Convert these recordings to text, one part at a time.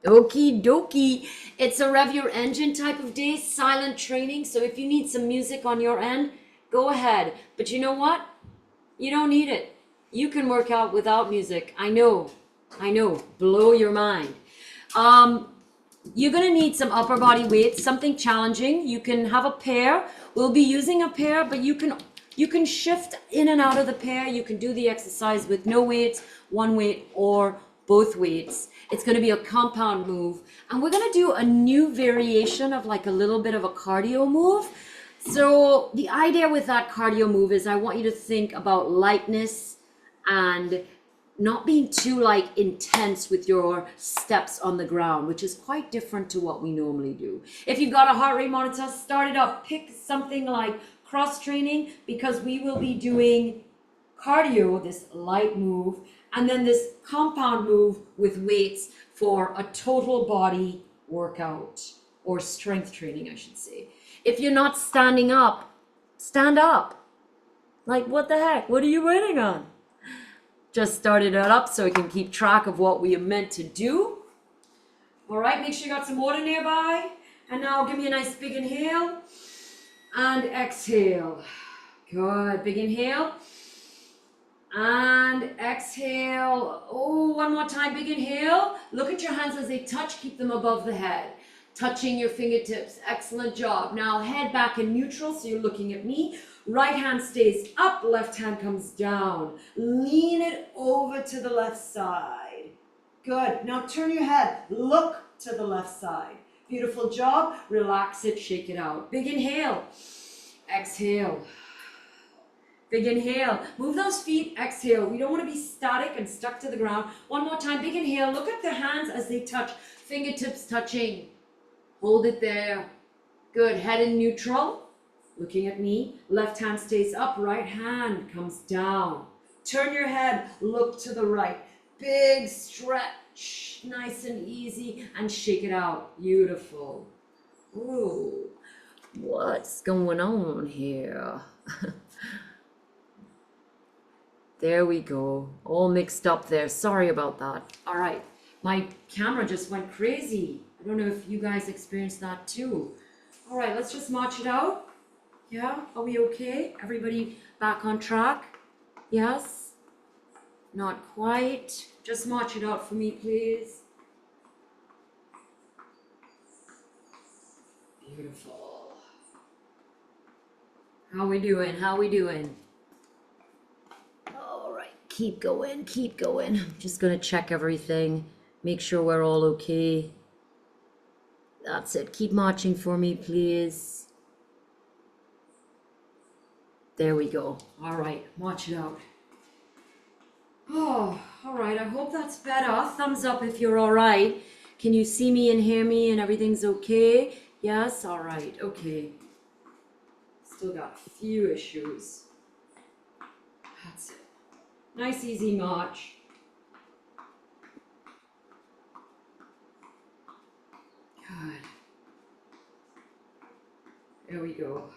Okie dokie. It's a rev your engine type of day, silent training. So if you need some music on your end, go ahead. But you know what? You don't need it. You can work out without music. I know. Blow your mind. Um, you're gonna need some upper body weights, something challenging. You can have a pair. We'll be using a pair, but you can shift in and out of the pair. You can do the exercise with no weights, one weight, or both weights. It's going to be a compound move. And we're going to do a new variation of like a little bit of a cardio move. So the idea with that cardio move is I want you to think about lightness and not being too like intense with your steps on the ground, which is quite different to what we normally do. If you've got a heart rate monitor, start it up. Pick something like cross training, because we will be doing cardio, this light move, and then this compound move with weights for a total body workout, or strength training, I should say. If you're not standing up, stand up. Like, what the heck? What are you waiting on? Just started it up so we can keep track of what we are meant to do. All right, make sure you got some water nearby. And now give me a nice big inhale and exhale. Good, big inhale and exhale. Oh, one more time, big inhale. Look at your hands as they touch, keep them above the head. Touching your fingertips, excellent job. Now head back in neutral, so you're looking at me. Right hand stays up, left hand comes down. Lean it over to the left side. Good, now turn your head, look to the left side. Beautiful job, relax it, shake it out. Big inhale, exhale. Big inhale, move those feet, exhale. We don't want to be static and stuck to the ground. One more time, big inhale, look at the hands as they touch, fingertips touching. Hold it there. Good, head in neutral. Looking at me, left hand stays up, right hand comes down. Turn your head, look to the right. Big stretch, nice and easy, and shake it out. Beautiful. Ooh, what's going on here? There we go, all mixed up there. Sorry about that. All right, my camera just went crazy. I don't know if you guys experienced that too. All right, let's just march it out. Yeah, are we okay? Everybody back on track? Yes? Not quite. Just march it out for me, please. Beautiful. How we doing? How we doing? All right, keep going, keep going. I'm just gonna check everything, make sure we're all okay. That's it. Keep marching for me, please. There we go. All right, march it out. Oh, all right. I hope that's better. Thumbs up if you're all right. Can you see me and hear me and everything's okay? Yes? All right. Okay. Still got a few issues. That's it. Nice, easy march. Good. There we go.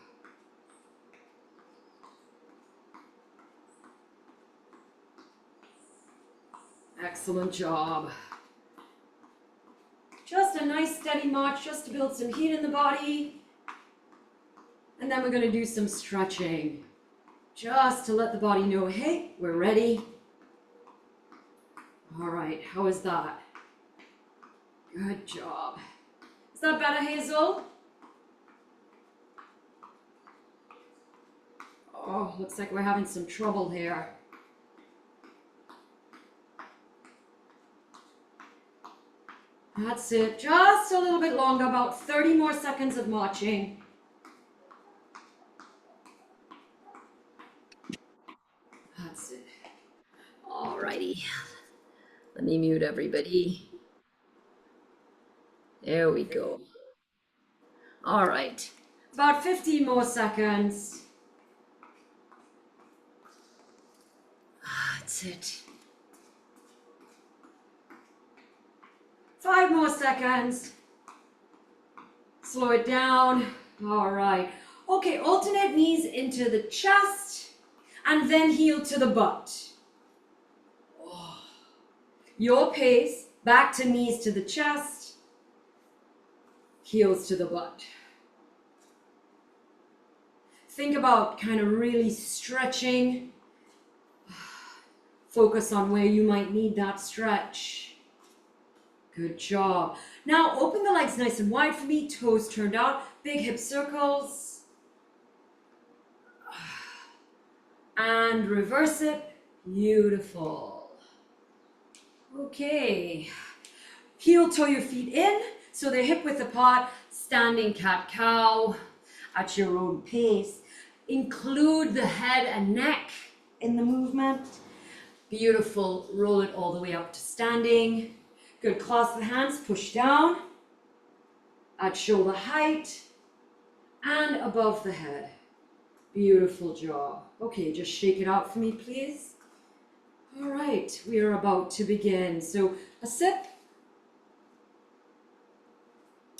Excellent job. Just a nice steady march just to build some heat in the body. And then we're going to do some stretching. Just to let the body know, hey, we're ready. All right, how is that? Good job. Is that better, Hazel? Oh, looks like we're having some trouble here. That's it. Just a little bit longer, about 30 more seconds of marching. That's it. Alrighty. Let me mute everybody. There we go. All right. About 15 more seconds. That's it. 5 more seconds. Slow it down. All right. Okay, alternate knees into the chest and then heel to the butt. Oh. Your pace, Back to knees to the chest, heels to the butt. Think about kind of really stretching. Focus on where you might need that stretch. Good job. Now open the legs nice and wide for me, toes turned out, big hip circles. And reverse it. Beautiful. Okay. Heel toe your feet in, so they're hip width apart, standing cat-cow at your own pace. Include the head and neck in the movement. Beautiful. Roll it all the way up to standing. Good. Clasp the hands, push down at shoulder height and above the head. Beautiful job. Okay, just shake it out for me, please. All right, we are about to begin. So a sip.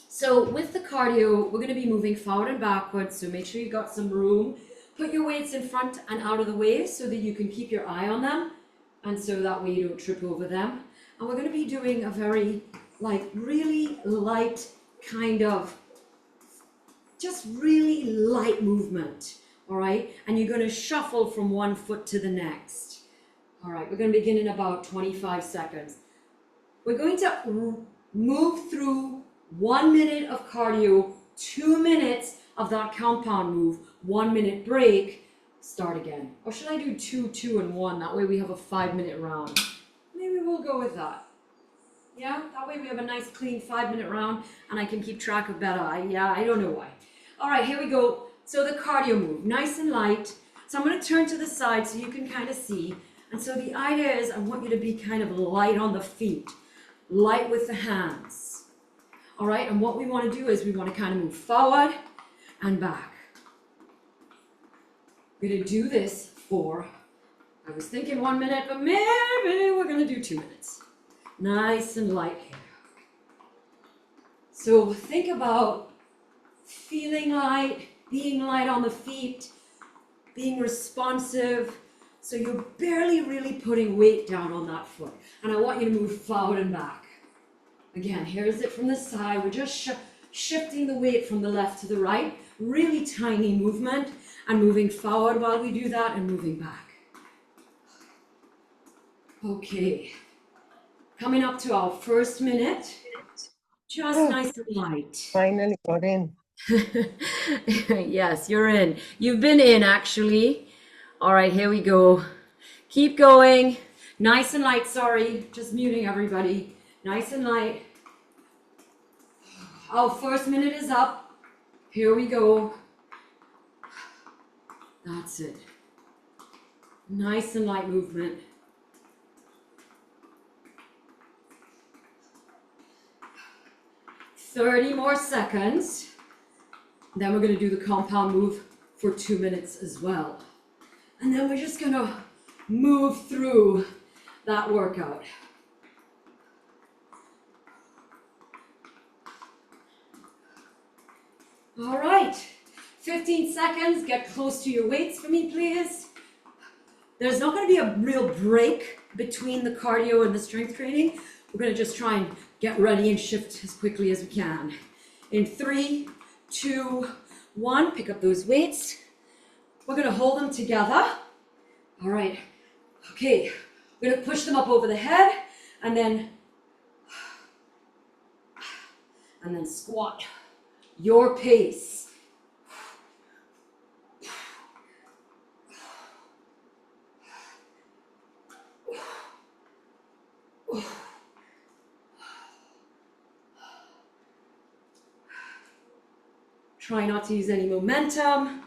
So with the cardio, we're going to be moving forward and backwards, so make sure you got some room. Put your weights in front and out of the way so that you can keep your eye on them, and so that way you don't trip over them. And we're going to be doing a very, really light kind of, just really light movement, all right? And you're going to shuffle from one foot to the next. All right, we're going to begin in about 25 seconds. We're going to move through 1 minute of cardio, 2 minutes of that compound move, 1 minute break, start again. Or should I do 2, 2, and 1? That way we have a 5-minute round. Maybe we'll go with that. Yeah, that way we have a nice clean 5-minute round and I can keep track of better. I don't know why. All right, here we go. So the cardio move, nice and light. So I'm going to turn to the side so you can kind of see. And so the idea is I want you to be kind of light on the feet, light with the hands. All right, and what we want to do is we want to kind of move forward and back. We're going to do this for, I was thinking 1 minute, but maybe we're going to do 2 minutes. Nice and light here. So think about feeling light, being light on the feet, being responsive. So you're barely really putting weight down on that foot. And I want you to move forward and back. Again, here's it from the side. We're just shifting the weight from the left to the right. Really tiny movement and moving forward while we do that and moving back. Okay. Coming up to our first minute. Just nice and light. Finally got in. Yes, you're in. You've been in, actually. All right, here we go. Keep going. Nice and light, sorry. Just muting everybody. Nice and light. Our first minute is up. Here we go. That's it. Nice and light movement. "30 more seconds. Then we're going to do the compound move for 2 minutes as well. And then we're just going to move through that workout. All right, 15 seconds. Get close to your weights for me, please. There's not going to be a real break between the cardio and the strength training. We're going to just try and get ready and shift as quickly as we can. In 3, 2, 1, pick up those weights. We're going to hold them together. All right. Okay. We're going to push them up over the head and then squat. Your pace. Try not to use any momentum.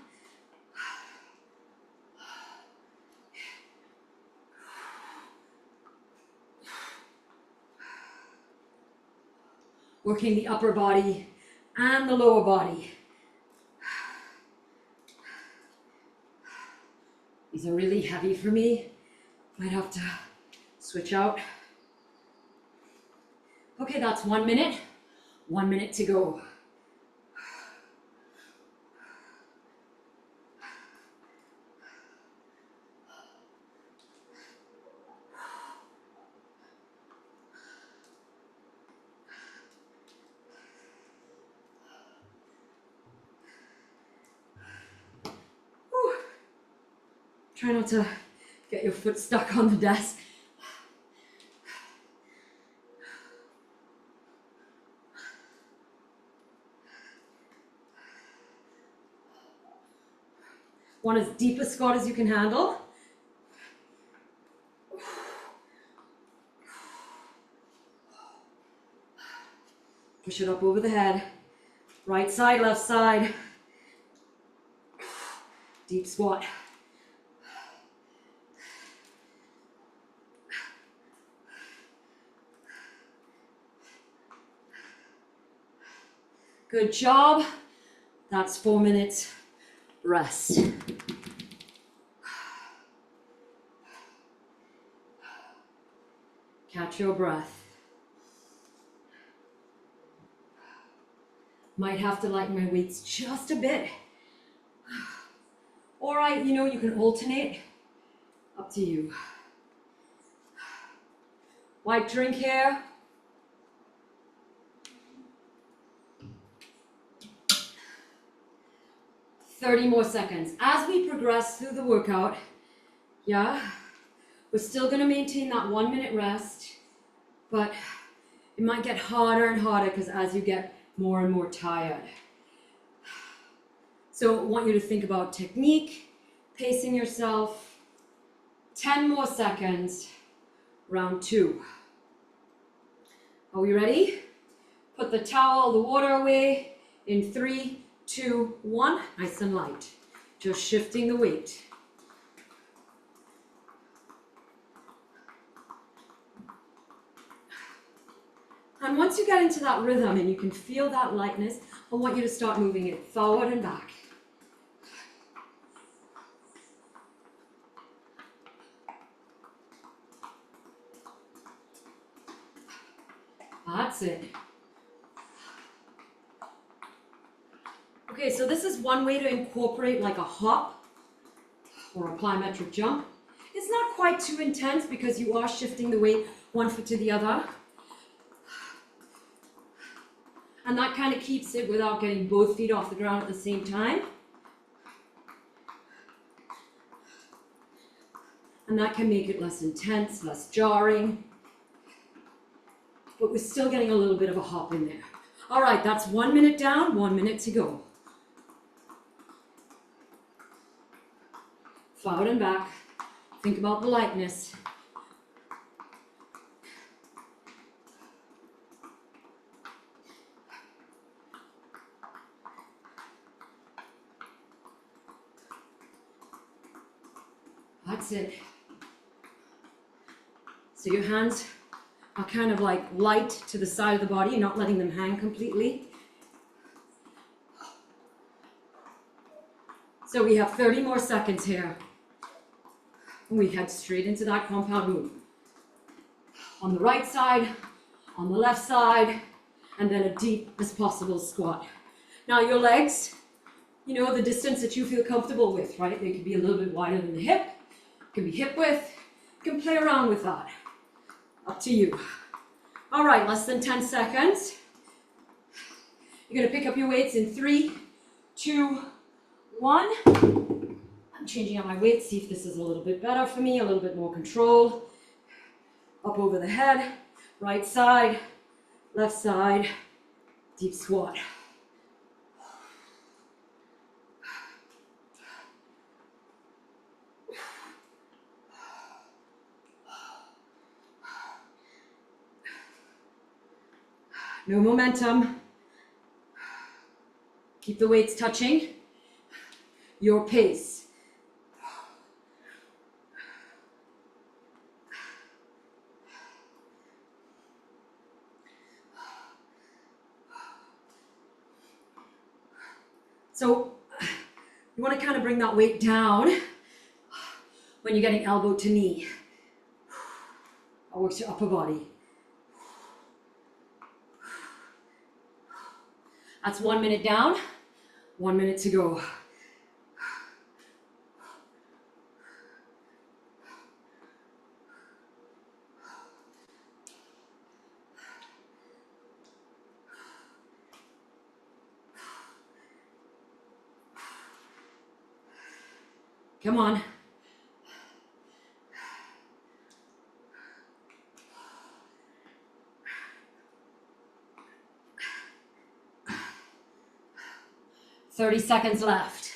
Working the upper body and the lower body. These are really heavy for me. Might have to switch out. Okay, that's 1 minute. 1 minute to go. Try not to get your foot stuck on the desk. One as deep a squat as you can handle. Push it up over the head. Right side, left side. Deep squat. Good job. That's 4 minutes. Rest. Catch your breath. Might have to lighten my weights just a bit. All right, you know, you can alternate. Up to you. White drink here. Thirty more seconds. As we progress through the workout, yeah, we're still going to maintain that 1 minute rest, but it might get harder and harder because as you get more and more tired. So I want you to think about technique, pacing yourself. 10 more seconds, round 2. Are we ready? Put the towel, the water away in 3, 2, 1, nice and light. Just shifting the weight. And once you get into that rhythm and you can feel that lightness, I want you to start moving it forward and back. That's it. Okay, so this is one way to incorporate like a hop or a plyometric jump. It's not quite too intense because you are shifting the weight one foot to the other. And that kind of keeps it without getting both feet off the ground at the same time. And that can make it less intense, less jarring. But we're still getting a little bit of a hop in there. All right, that's 1 minute down, 1 minute to go. Forward and back. Think about the lightness. That's it. So your hands are kind of like light to the side of the body. You're not letting them hang completely. So we have 30 more seconds here. We head straight into that compound move. On the right side, on the left side, and then a deep as possible squat. Now your legs, you know, the distance that you feel comfortable with, right? They could be a little bit wider than the hip. It can be hip width. You can play around with that. Up to you. All right, less than 10 seconds. You're gonna pick up your weights in 3, 2, 1. I'm changing out my weight, see if this is a little bit better for me, a little bit more control. Up over the head, right side, left side, deep squat. No momentum. Keep the weights touching. Your pace. So you want to kind of bring that weight down when you're getting elbow to knee. That works your upper body. That's 1 minute down, 1 minute to go. Come on. 30 seconds left.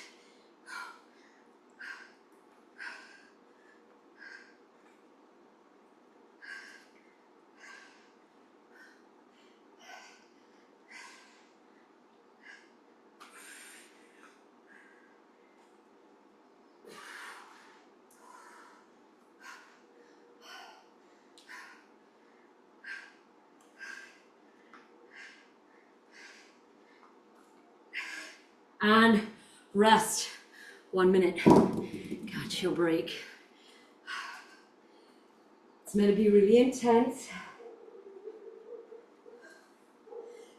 And rest. 1 minute. Catch your break. It's meant to be really intense.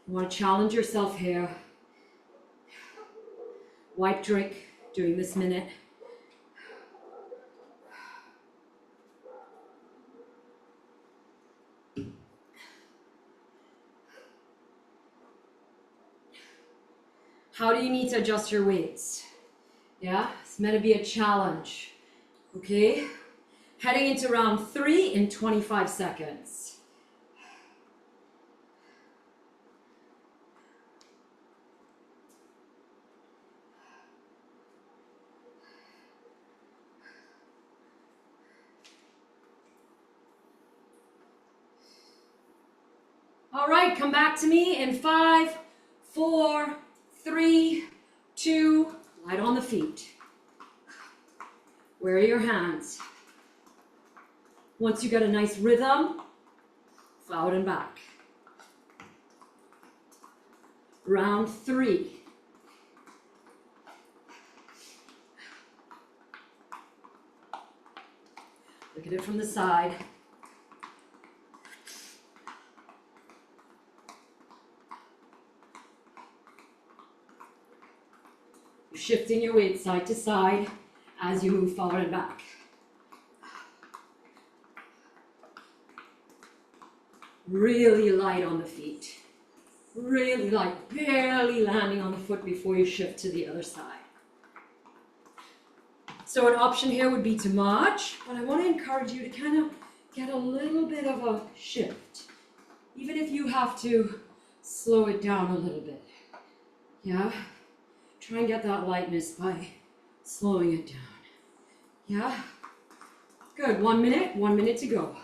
You want to challenge yourself here. White drink during this minute. How do you need to adjust your weights? Yeah, it's meant to be a challenge. Okay? Heading into round 3 in 25 seconds. All right, come back to me in 5, 4, 3, 2, light on the feet. Where are your hands? Once you get a nice rhythm, forward and back. Round 3. Look at it from the side. You're shifting your weight side to side as you move forward and back. Really light on the feet. Really light, barely landing on the foot before you shift to the other side. So an option here would be to march, but I want to encourage you to kind of get a little bit of a shift. Even if you have to slow it down a little bit. Yeah? Try and get that lightness by slowing it down. Yeah? Good, 1 minute to go.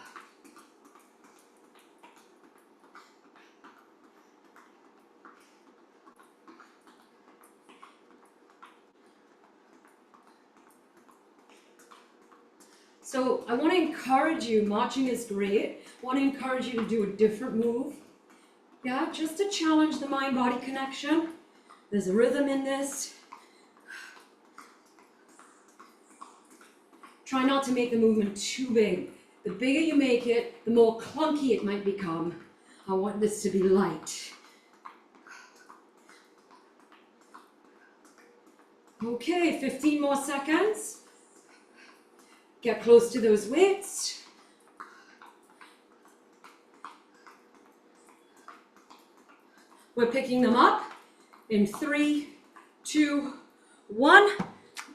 So I want to encourage you, marching is great. I want to encourage you to do a different move. Yeah, just to challenge the mind-body connection. There's a rhythm in this. Try not to make the movement too big. The bigger you make it, the more clunky it might become. I want this to be light. Okay, 15 more seconds. Get close to those weights. We're picking them up in 3, 2, 1.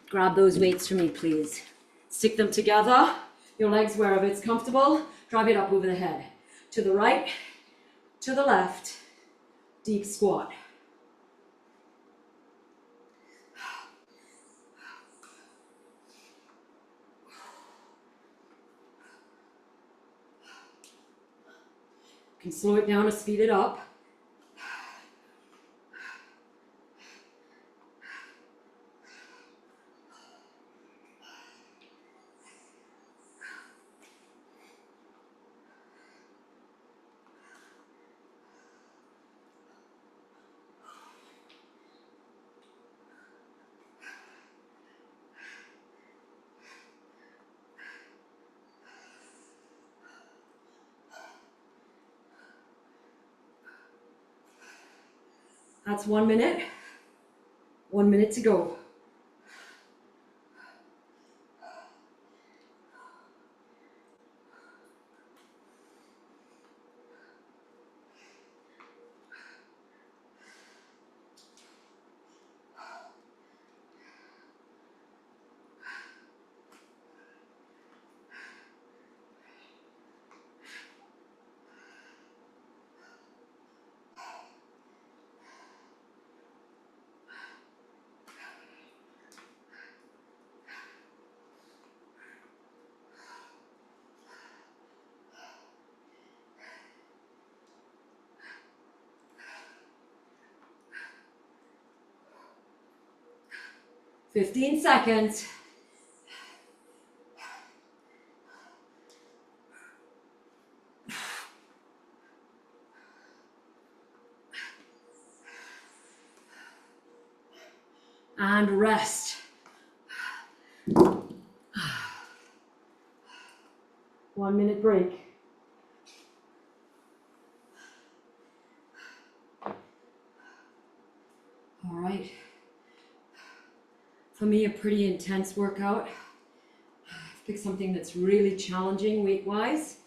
Grab those weights for me, please. Stick them together, your legs wherever it's comfortable. Drive it up over the head. To the right, to the left. Deep squat. You can slow it down or speed it up. That's 1 minute. 1 minute to go. 15 seconds. And rest. 1 minute break. All right. For me, a pretty intense workout. Pick something that's really challenging weight-wise.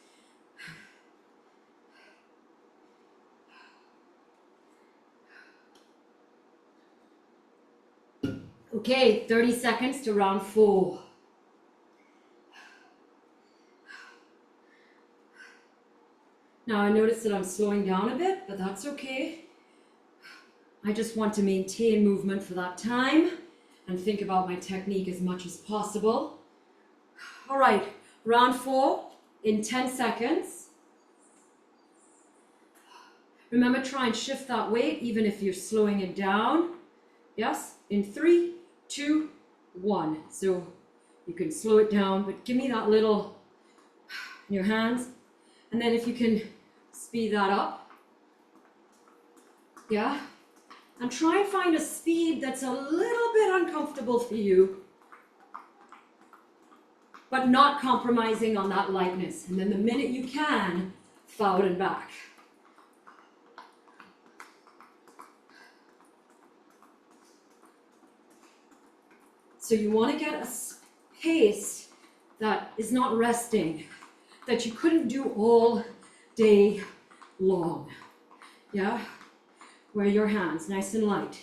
Okay, 30 seconds to round 4. Now I notice that I'm slowing down a bit, but that's okay. I just want to maintain movement for that time and think about my technique as much as possible. All right, round 4 in 10 seconds. Remember, try and shift that weight even if you're slowing it down. Yes, in 3, 2, 1. So you can slow it down, but give me that little in your hands. And then if you can speed that up. Yeah. And try and find a speed that's a little bit uncomfortable for you, but not compromising on that lightness. And then the minute you can, forward and back. So you want to get a pace that is not resting, that you couldn't do all day long. Yeah? Wear your hands nice and light.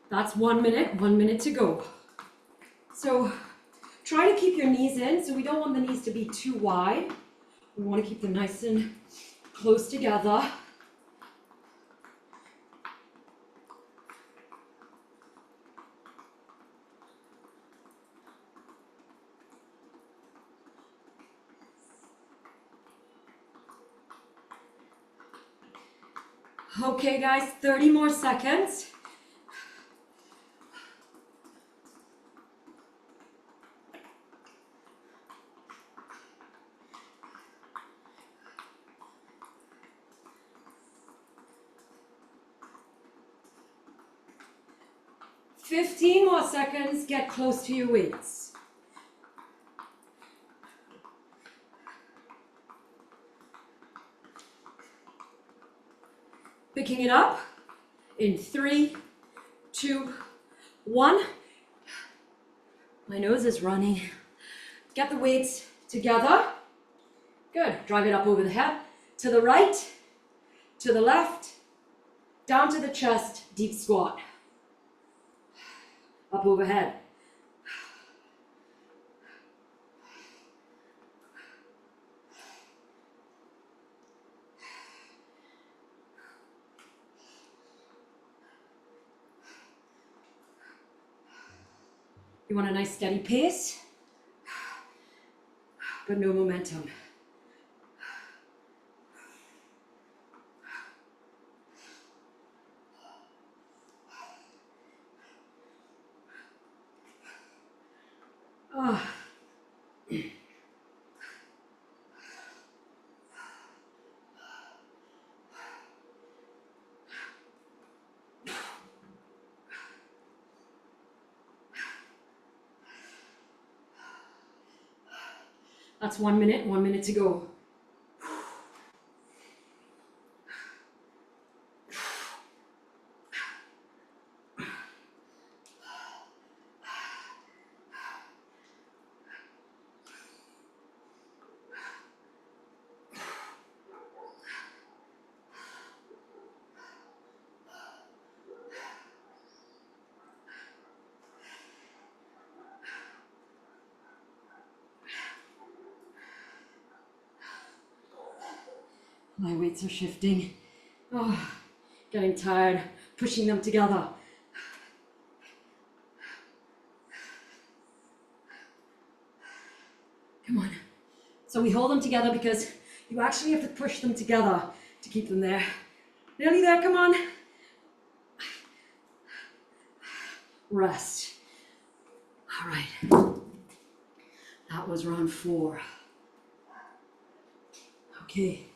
That's 1 minute, 1 minute to go. So try to keep your knees in. So we don't want the knees to be too wide. We want to keep them nice and close together. Okay guys, 30 more seconds. Fifteen more seconds, get close to your weights. Picking it up in 3, 2, 1. My nose is running. Get the weights together. Good. Drive it up over the head. To the right, to the left, down to the chest, deep squat. Up overhead. You want a nice steady pace, but no momentum. Oh. That's 1 minute, 1 minute to go. My weights are shifting. Oh, getting tired, pushing them together. So we hold them together because you actually have to push them together to keep them there. Nearly there, come on. Rest. All right. That was round 4. Okay.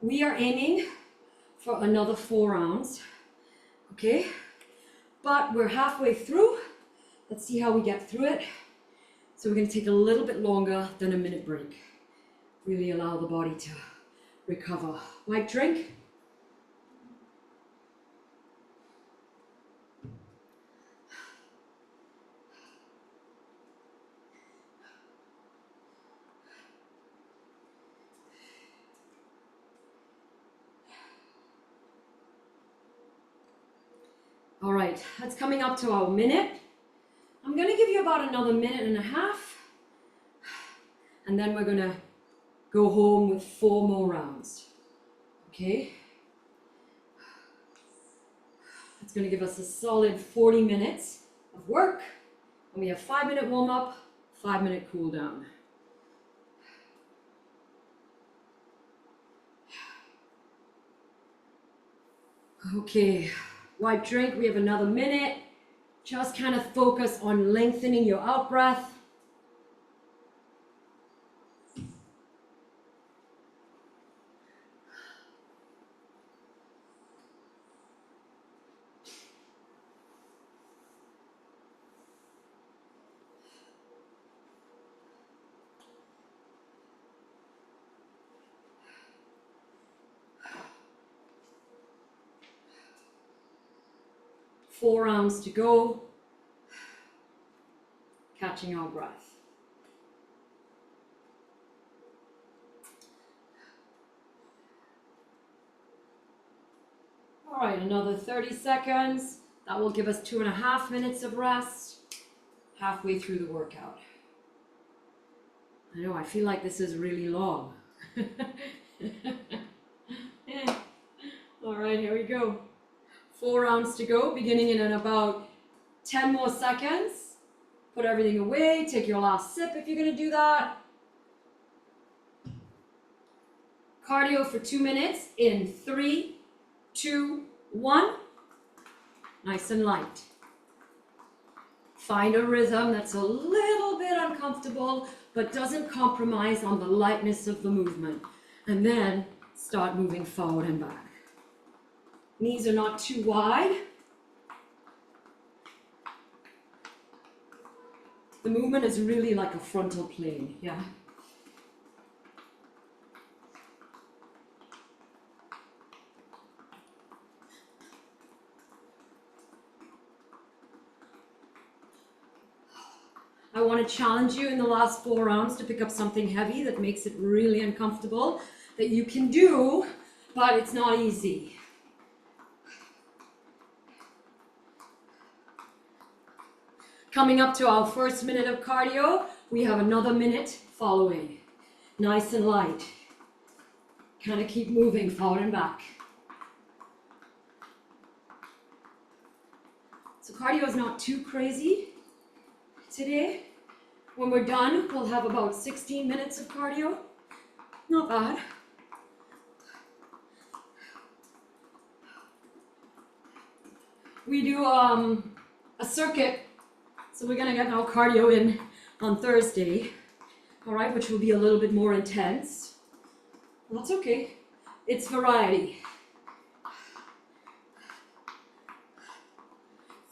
We are aiming for another 4 rounds. Okay? But we're halfway through. Let's see how we get through it. So we're going to take a little bit longer than a minute break. Really allow the body to recover. Light drink. All right, that's coming up to our minute. I'm going to give you about another minute and a half. And then we're going to go home with 4 more rounds. Okay? It's going to give us a solid 40 minutes of work. And we have 5-minute warm-up, 5-minute cool down. Okay, wipe drink, we have another minute. Just kind of focus on lengthening your out breath. Four rounds to go. Catching our breath. All right, another 30 seconds. That will give us 2.5 minutes of rest. Halfway through the workout. I know, I feel like this is really long. Yeah. All right, here we go. 4 rounds to go, beginning in about 10 more seconds. Put everything away, take your last sip if you're gonna do that. Cardio for 2 minutes in 3, 2, 1. Nice and light. Find a rhythm that's a little bit uncomfortable, but doesn't compromise on the lightness of the movement. And then start moving forward and back. Knees are not too wide. The movement is really like a frontal plane, yeah? I want to challenge you in the last 4 rounds to pick up something heavy that makes it really uncomfortable, that you can do, but it's not easy. Coming up to our first minute of cardio, we have another minute following. Nice and light. Kind of keep moving forward and back. So cardio is not too crazy today. When we're done, we'll have about 16 minutes of cardio. Not bad. We do a circuit. So we're gonna get our cardio in on Thursday, all right, which will be a little bit more intense. Well, that's okay. It's variety.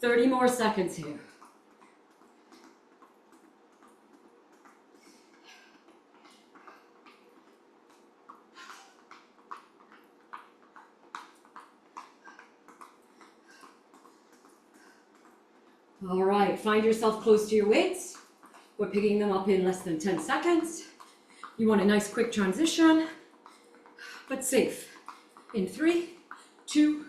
30 more seconds here. All right, find yourself close to your weights. We're picking them up in less than 10 seconds. You want a nice quick transition, but safe. In 3, 2,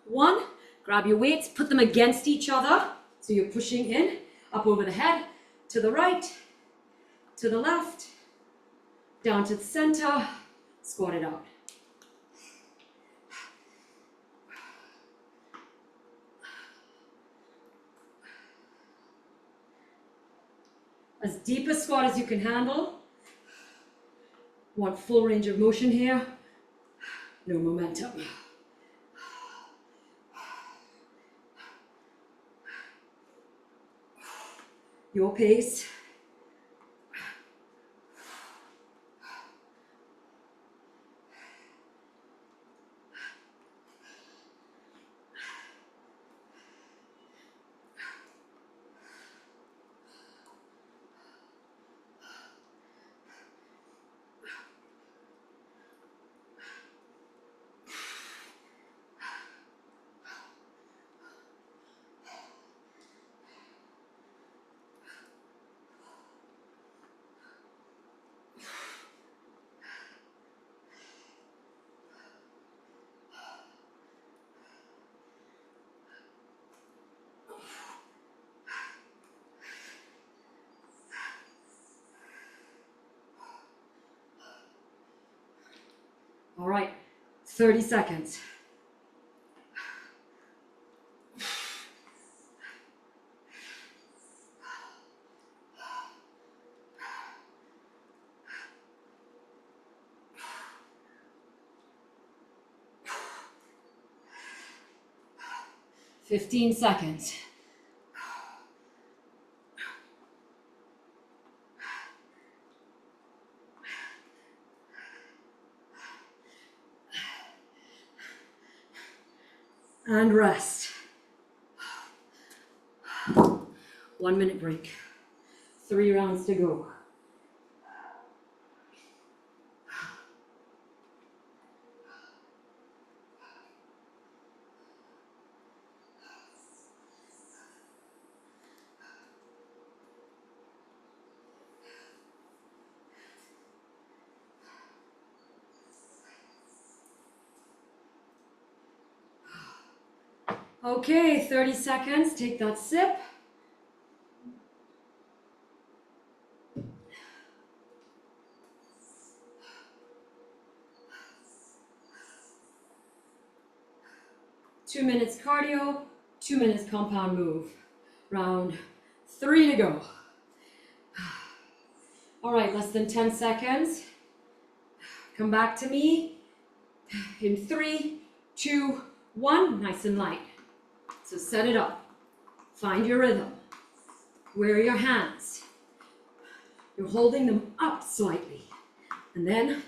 1. Grab your weights, put them against each other. So you're pushing in, up over the head, to the right, to the left, down to the center, squat it out. As deep a squat as you can handle. Want full range of motion here. No momentum. Your pace. All right, 30 seconds. Fifteen seconds. And rest. 1 minute break. 3 rounds to go. Okay, 30 seconds. Take that sip. Two minutes cardio, 2 minutes compound move. Round 3 to go. All right, less than 10 seconds. Come back to me in 3, 2, 1, nice and light. So set it up. Find your rhythm. Where are your hands? You're holding them up slightly. And then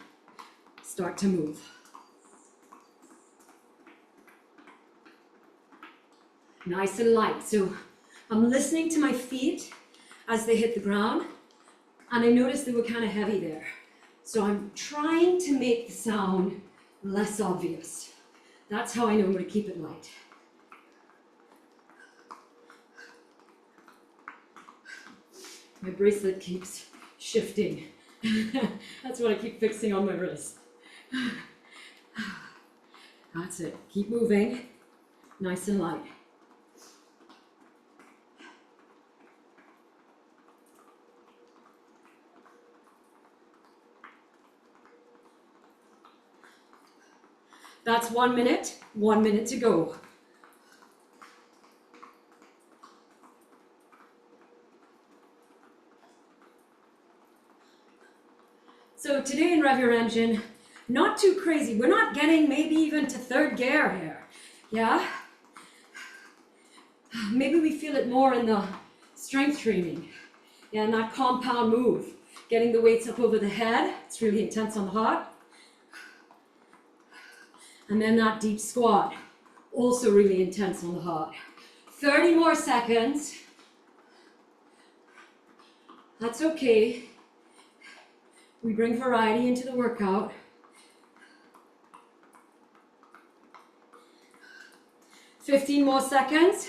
start to move. Nice and light. So I'm listening to my feet as they hit the ground. And I noticed they were kind of heavy there. So I'm trying to make the sound less obvious. That's how I know I'm going to keep it light. My bracelet keeps shifting. That's what I keep fixing on my wrist. That's it. Keep moving. Nice and light. That's 1 minute. 1 minute to go. So today in Rev Your Engine, not too crazy. We're not getting maybe even to third gear here. Yeah? Maybe we feel it more in the strength training. Yeah, and that compound move. Getting the weights up over the head. It's really intense on the heart. And then that deep squat. Also really intense on the heart. 30 more seconds. That's okay. We bring variety into the workout. "15 more seconds.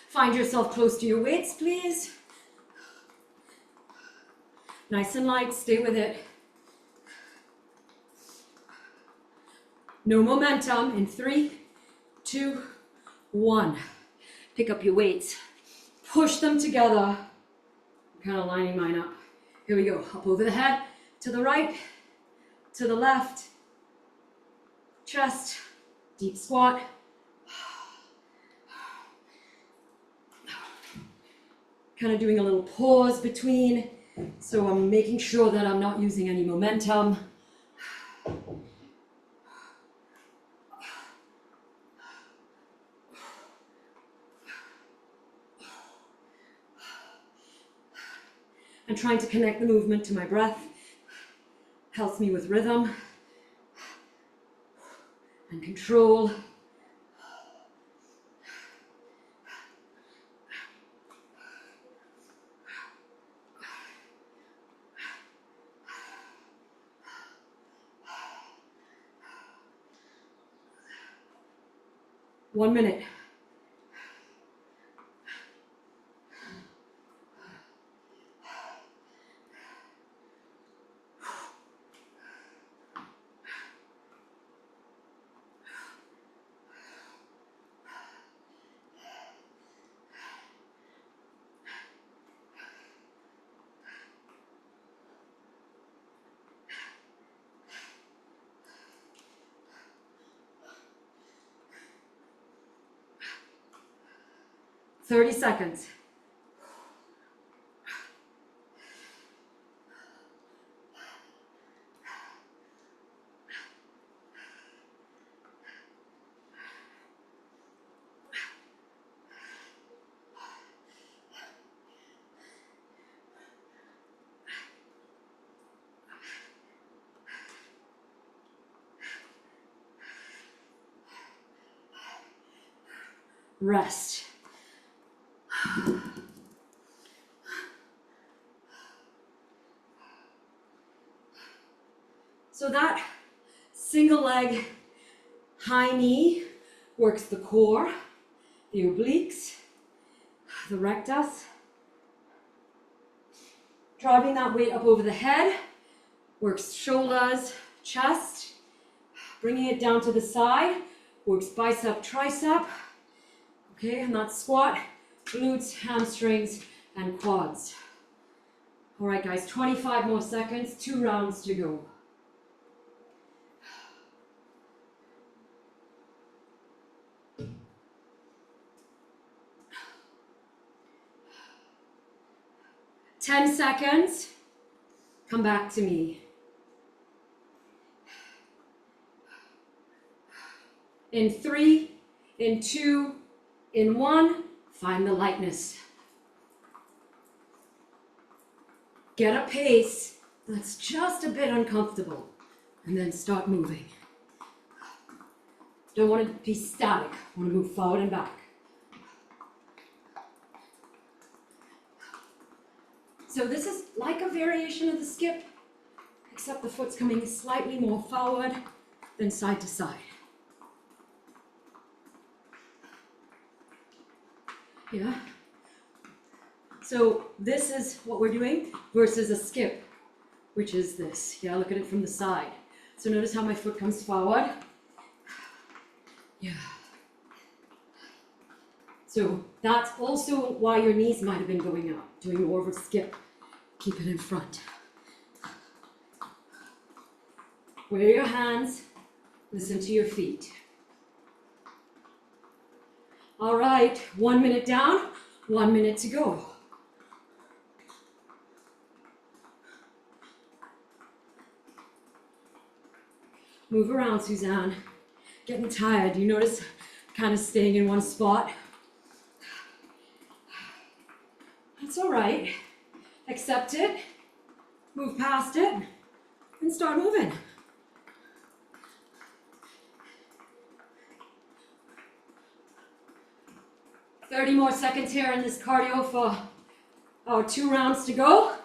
Find yourself close to your weights, please. Nice and light, stay with it. No momentum in 3, 2, 1. Pick up your weights. Push them together. I'm kind of lining mine up. Here we go. Up over the head. To the right, to the left, chest, deep squat. Kind of doing a little pause between So I'm making sure that I'm not using any momentum. And trying to connect the movement to my breath helps me with rhythm and control. One minute. Thirty seconds. Rest. So that single leg high knee works the core, the obliques, the rectus. Driving that weight up over the head works shoulders, chest. Bringing it down to the side works bicep, tricep. Okay, and that squat, glutes, hamstrings, and quads. All right, guys, 25 more seconds, 2 rounds to go. Ten seconds, come back to me. In 3, in 2, in 1, find the lightness. Get a pace that's just a bit uncomfortable, and then start moving. Don't want to be static, want to move forward and back. So this is like a variation of the skip, except the foot's coming slightly more forward than side to side. Yeah. So this is what we're doing versus a skip, which is this. Yeah, look at it from the side. So notice how my foot comes forward. Yeah. So that's also why your knees might have been going up, doing more of a skip. Keep it in front. Wear your hands, listen to your feet. All right, 1 minute down, 1 minute to go. Move around, Suzanne. Getting tired. You notice kind of staying in one spot? That's all right. Accept it, move past it, and start moving. "30 more seconds here in this cardio for our 2 rounds to go.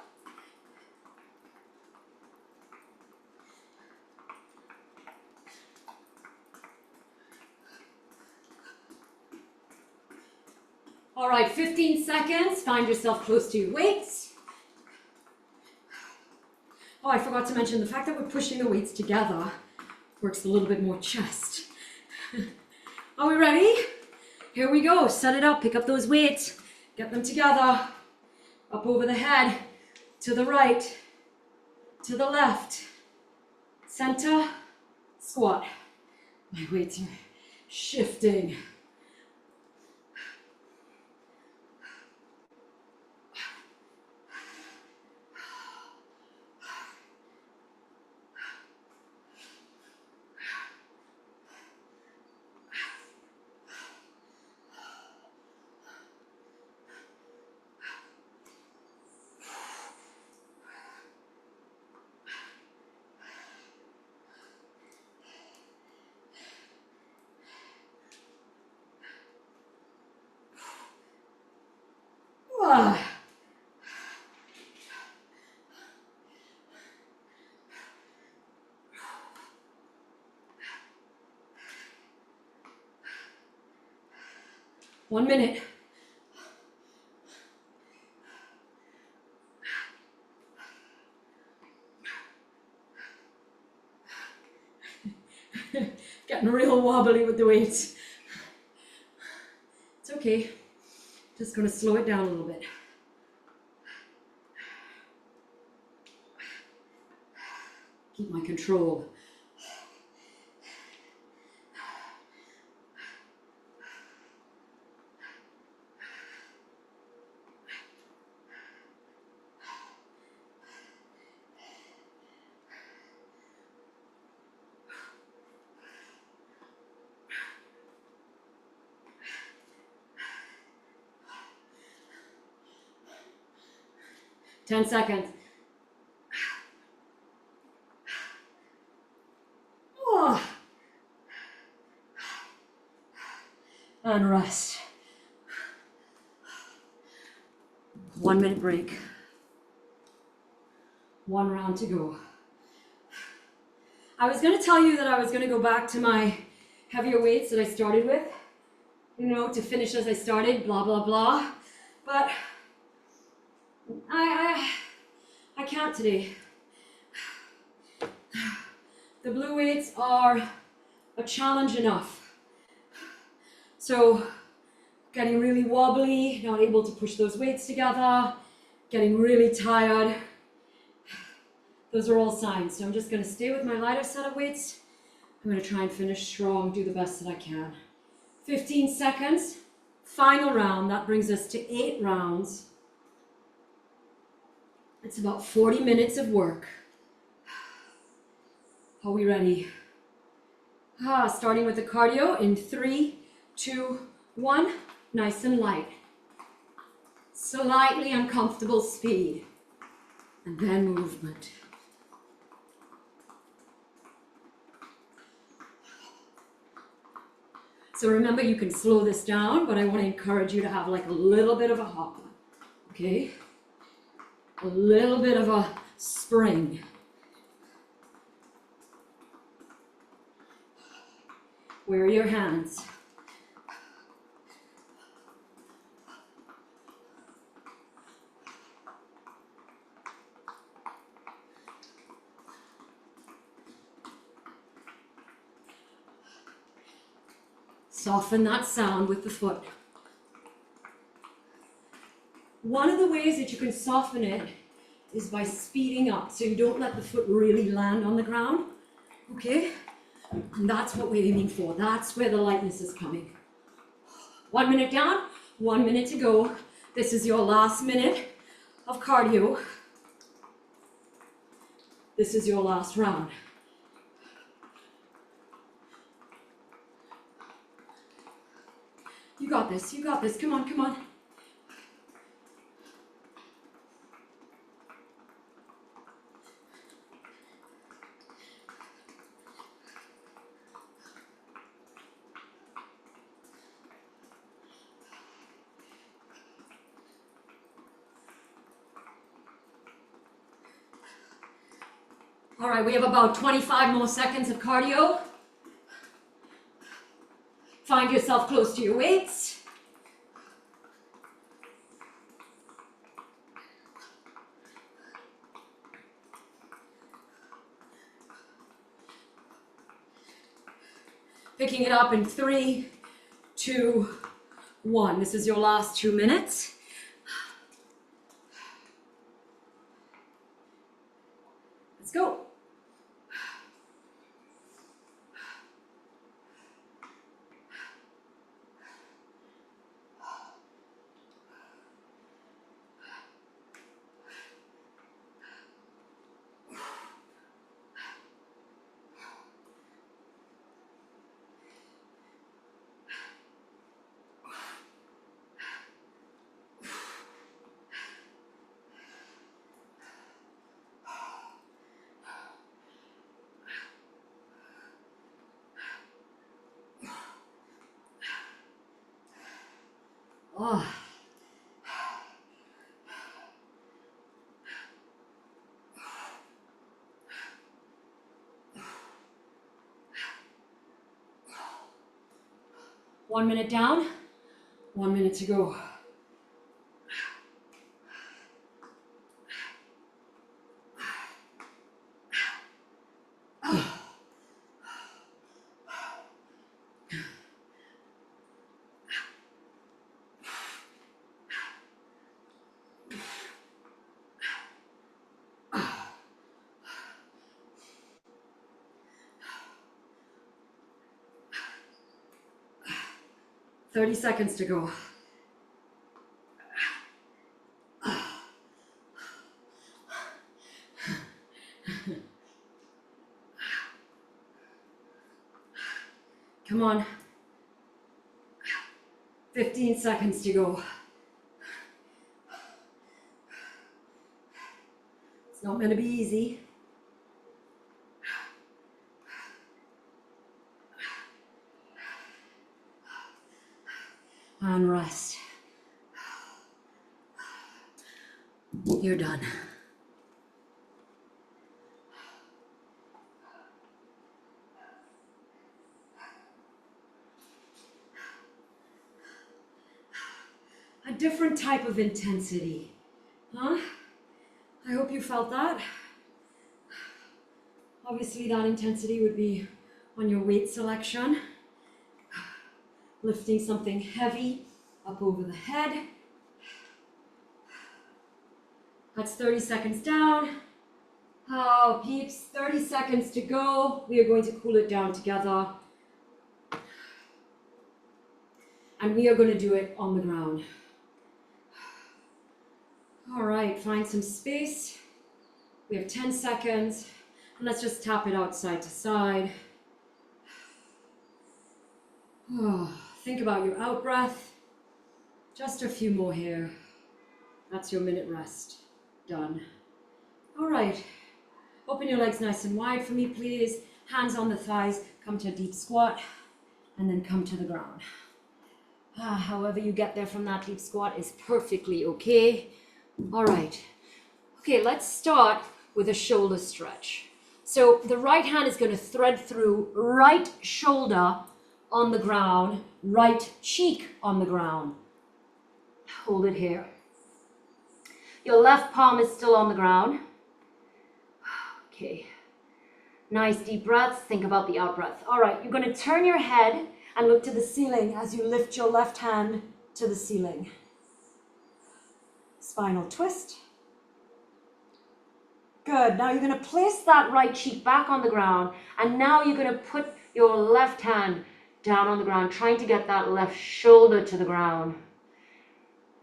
All right, 15 seconds. Find yourself close to your weights. Oh, I forgot to mention the fact that we're pushing the weights together works a little bit more chest. Are we ready? Here we go. Set it up. Pick up those weights. Get them together. Up over the head. To the right. To the left. Center. Squat. My weights are shifting. 1 minute. Getting real wobbly with the weights. It's okay. Just going to slow it down a little bit. Keep my control. Ten seconds. Oh. And rest. 1 minute break. 1 round to go. I was going to tell you that I was going to go back to my heavier weights that I started with, you know, to finish as I started, blah, blah, blah. But I can't today. The blue weights are a challenge enough. So getting really wobbly, not able to push those weights together, getting really tired. Those are all signs. So I'm just going to stay with my lighter set of weights. I'm going to try and finish strong, do the best that I can. 15 seconds, final round. That brings us to 8 rounds. It's about 40 minutes of work. Are we ready? Starting with the cardio in 3, 2, 1. Nice and light. Slightly uncomfortable speed. And then movement. So remember, you can slow this down, but I want to encourage you to have like a little bit of a hop. Okay? A little bit of a spring. Where are your hands? Soften that sound with the foot. One of the ways that you can soften it is by speeding up, so you don't let the foot really land on the ground, okay? And that's what we're aiming for. That's where the lightness is coming. 1 minute down, 1 minute to go. This is your last minute of cardio. This is your last round. You got this, you got this. Come on, come on. All right, we have about 25 more seconds of cardio. Find yourself close to your weights. Picking it up in 3, 2, 1. This is your last 2 minutes. Let's go. Oh. 1 minute down, 1 minute to go. Thirty seconds to go. Come on. 15 seconds to go. It's not meant to be easy. And rest. You're done. A different type of intensity, huh? I hope you felt that. Obviously that intensity would be on your weight selection. Lifting something heavy up over the head. That's 30 seconds down. Oh, peeps, 30 seconds to go. We are going to cool it down together. And we are going to do it on the ground. All right, find some space. We have 10 seconds. And let's just tap it out side to side. Oh, think about your out breath. Just a few more here. That's your minute rest. Done. All right. Open your legs nice and wide for me, please. Hands on the thighs. Come to a deep squat. And then come to the ground. However you get there from that deep squat is perfectly okay. All right. Okay, let's start with a shoulder stretch. So the right hand is going to thread through right shoulder on the ground, right cheek on the ground. Hold it here. Your left palm is still on the ground. Okay. Nice deep breaths. Think about the out breath. All right, you're going to turn your head and look to the ceiling as you lift your left hand to the ceiling. Spinal twist. Good. Now you're going to place that right cheek back on the ground, and now you're going to put your left hand down on the ground, trying to get that left shoulder to the ground.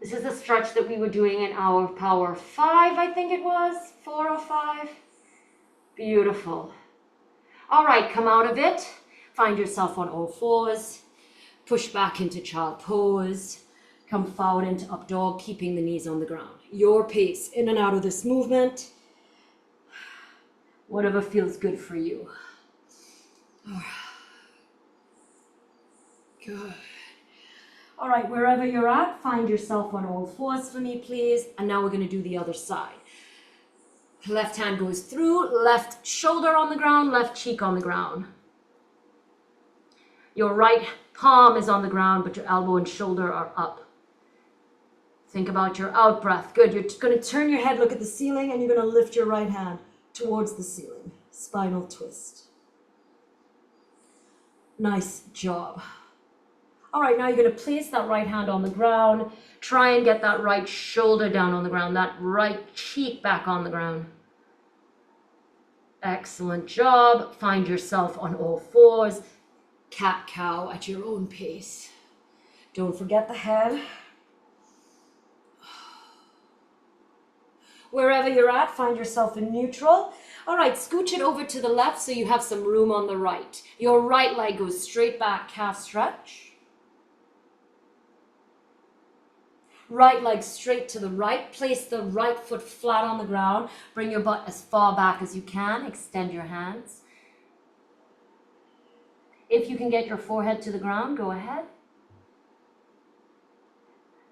This is a stretch that we were doing in our power 5, I think it was, 4 or 5. Beautiful. All right, come out of it. Find yourself on all fours. Push back into child pose. Come forward into up dog, keeping the knees on the ground. Your pace, in and out of this movement. Whatever feels good for you. Good. All right, wherever you're at, find yourself on all fours for me, please. And now we're going to do the other side. Left hand goes through, left shoulder on the ground, left cheek on the ground. Your right palm is on the ground, but your elbow and shoulder are up. Think about your out breath. Good. You're going to turn your head, look at the ceiling, and you're going to lift your right hand towards the ceiling. Spinal twist. Nice job. All right, now you're going to place that right hand on the ground. Try and get that right shoulder down on the ground, that right cheek back on the ground. Excellent job. Find yourself on all fours. Cat-cow at your own pace. Don't forget the head. Wherever you're at, find yourself in neutral. All right, scooch it over to the left so you have some room on the right. Your right leg goes straight back, calf stretch. Right leg straight to the right. Place the right foot flat on the ground. Bring your butt as far back as you can. Extend your hands. If you can get your forehead to the ground, go ahead.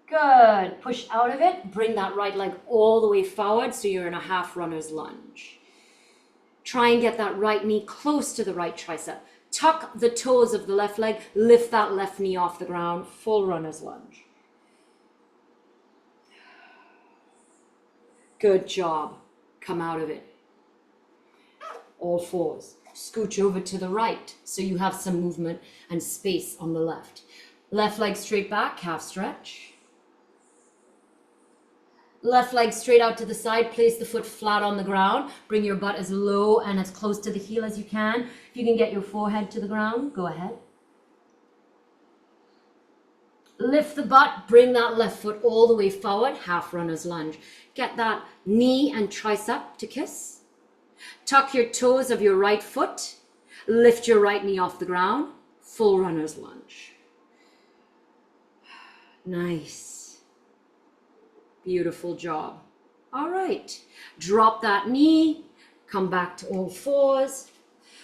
Good. Push out of it. Bring that right leg all the way forward so you're in a half runner's lunge. Try and get that right knee close to the right tricep. Tuck the toes of the left leg, lift that left knee off the ground, full runner's lunge. Good job. Come out of it. All fours. Scooch over to the right so you have some movement and space on the left. Left leg straight back, calf stretch. Left leg straight out to the side, place the foot flat on the ground. Bring your butt as low and as close to the heel as you can. If you can get your forehead to the ground, go ahead. Lift the butt, bring that left foot all the way forward, half runner's lunge. Get that knee and tricep to kiss. Tuck your toes of your right foot. Lift your right knee off the ground, full runner's lunge. Nice. Beautiful job. All right. Drop that knee. Come back to all fours.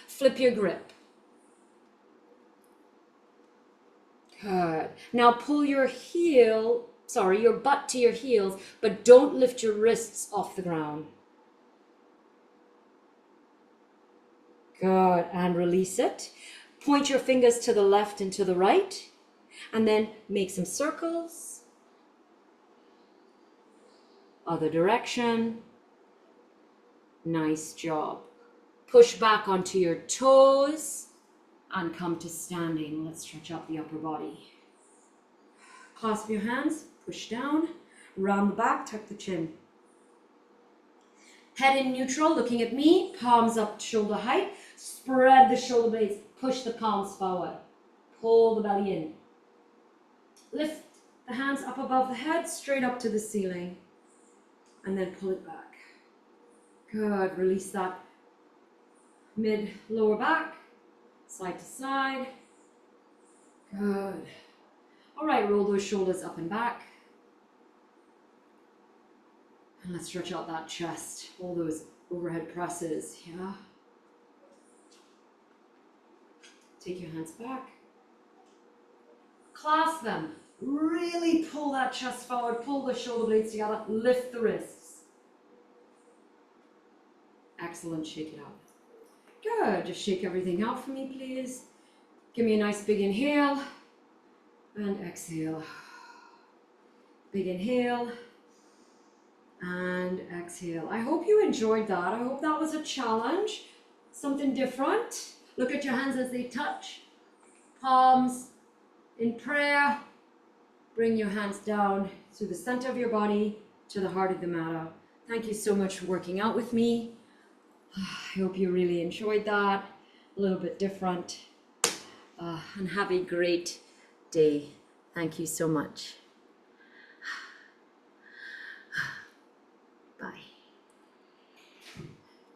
Flip your grip. Good. Now pull your your butt to your heels, but don't lift your wrists off the ground. Good. And release it. Point your fingers to the left and to the right, and then make some circles. Other direction. Nice job. Push back onto your toes and come to standing. Let's stretch out the upper body. Clasp your hands, push down, round the back, tuck the chin. Head in neutral, looking at me, palms up to shoulder height. Spread the shoulder blades, push the palms forward. Pull the belly in. Lift the hands up above the head, straight up to the ceiling. And then pull it back. Good. Release that mid lower back, side to side. Good. All right, roll those shoulders up and back. And let's stretch out that chest, all those overhead presses, yeah? Take your hands back. Clasp them. Really pull that chest forward, pull the shoulder blades together, lift the wrists. Excellent, shake it out. Good, just shake everything out for me, please. Give me a nice big inhale and exhale. Big inhale and exhale. I hope you enjoyed that. I hope that was a challenge, something different. Look at your hands as they touch. Palms in prayer. Bring your hands down to the center of your body, to the heart of the matter. Thank you so much for working out with me. I hope you really enjoyed that. A little bit different. And have a great day. Thank you so much.